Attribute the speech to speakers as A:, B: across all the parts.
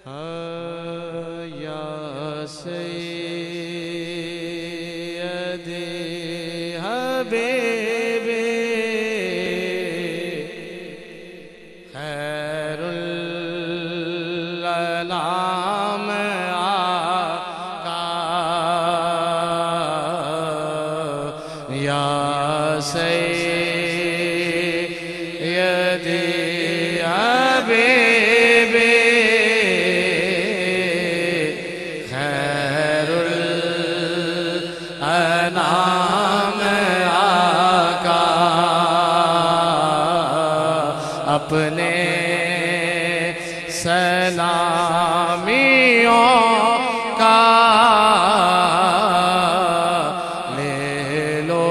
A: یا سیدی حبیبی خیر الانام آقا یا سیدی حبیبی خیر الانام آقا اپنے سلامیوں کا لے لو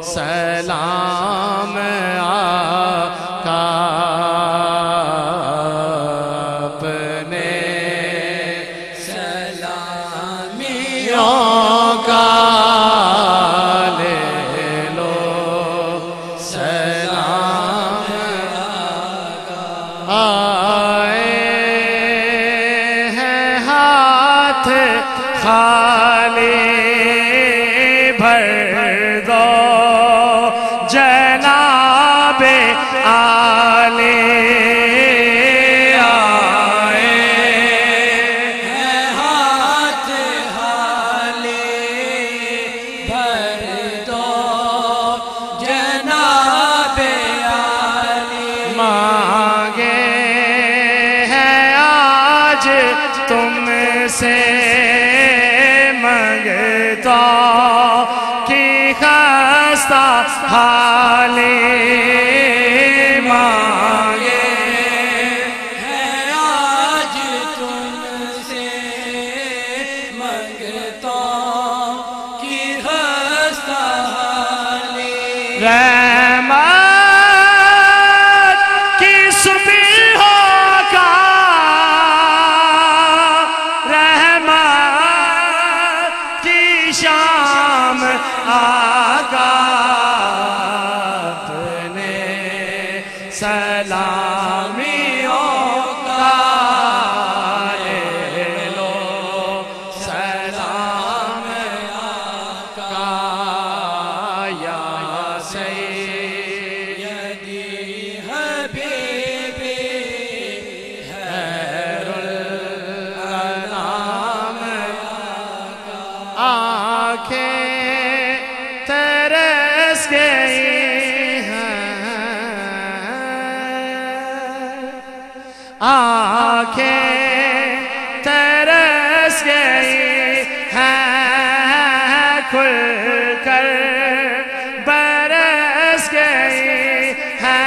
A: سلام آقا اپنے سلامیوں کا لے لو سلام آقا خالی بھر دو جناب عالی آئے ہیں ہاتھ خالی بھر دو جناب عالی مانگے ہیں آج تم سے منگتا کی خستہ حالی مانگے ہیں آج تم سے منگتا کی خستہ حالی رحمت کی صبح کا شام آقا اپنے سلامیوں کا لے لو سلام آقا یا سیدی حبیبی خیر الانام آنکھیں ترس گئی ہیں آنکھیں ترس گئی ہیں کھل کر برس گئی ہیں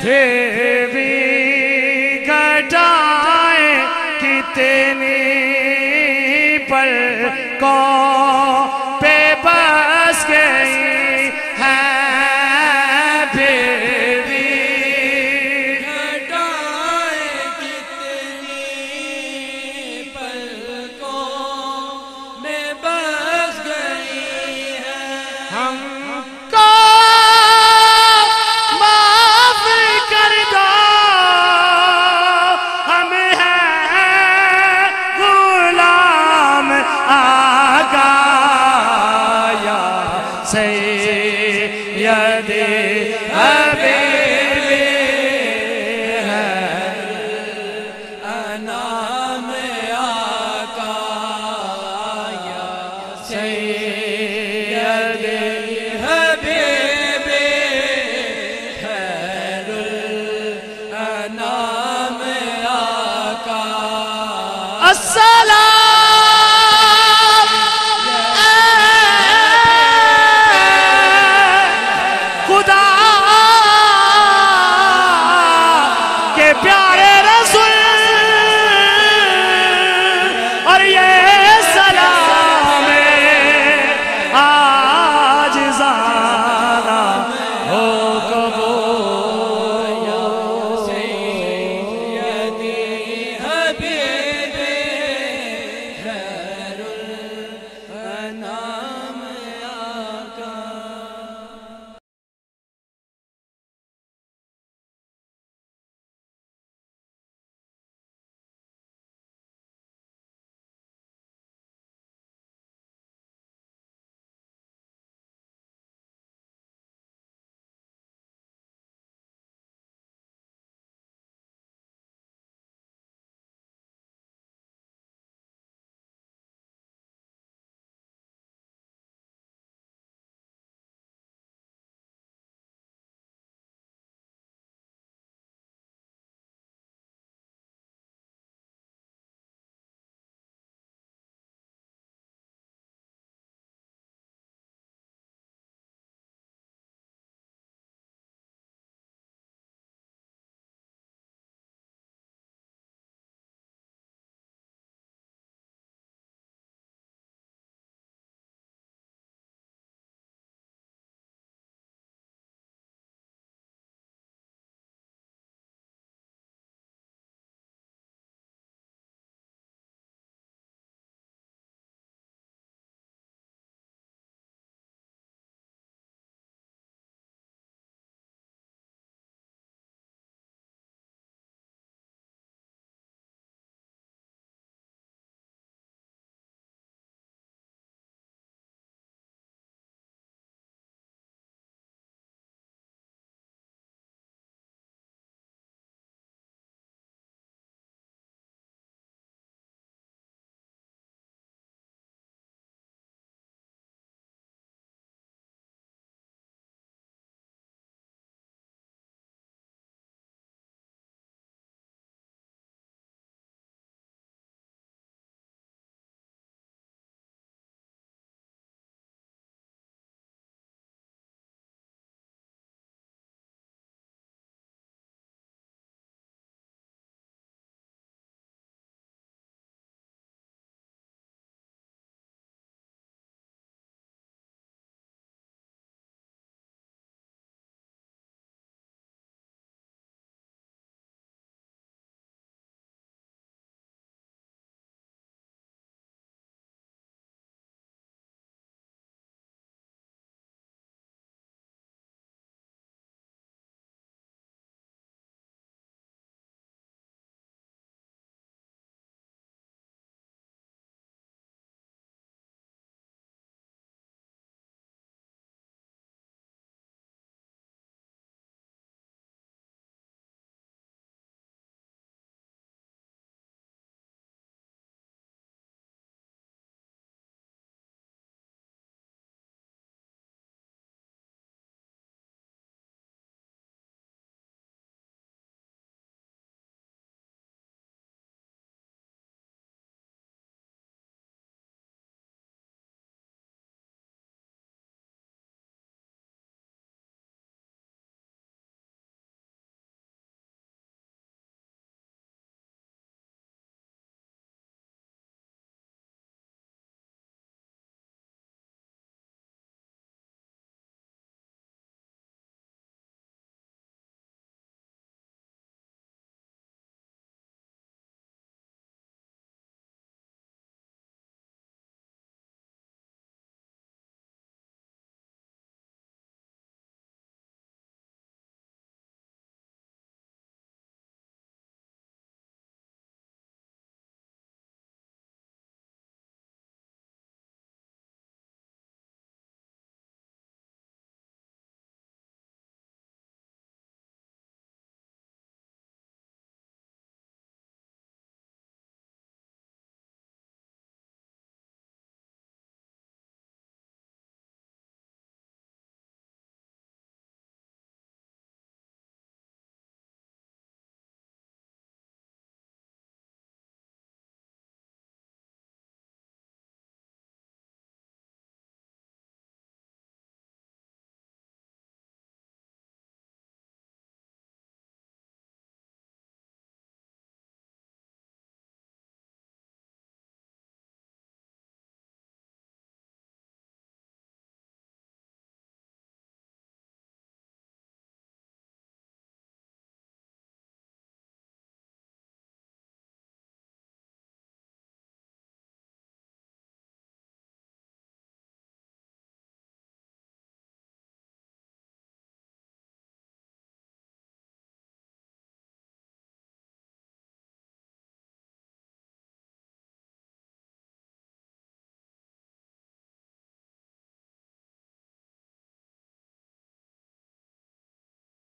A: پھر بھی گھٹائیں کتنی پلکوں پہ بس گئی ہیں پھر بھی گھٹائیں کتنی پلکوں میں بس گئی ہیں ہم سیدی حبیبی خیر الانام آقا یا سیدی حبیبی خیر الانام آقا السلام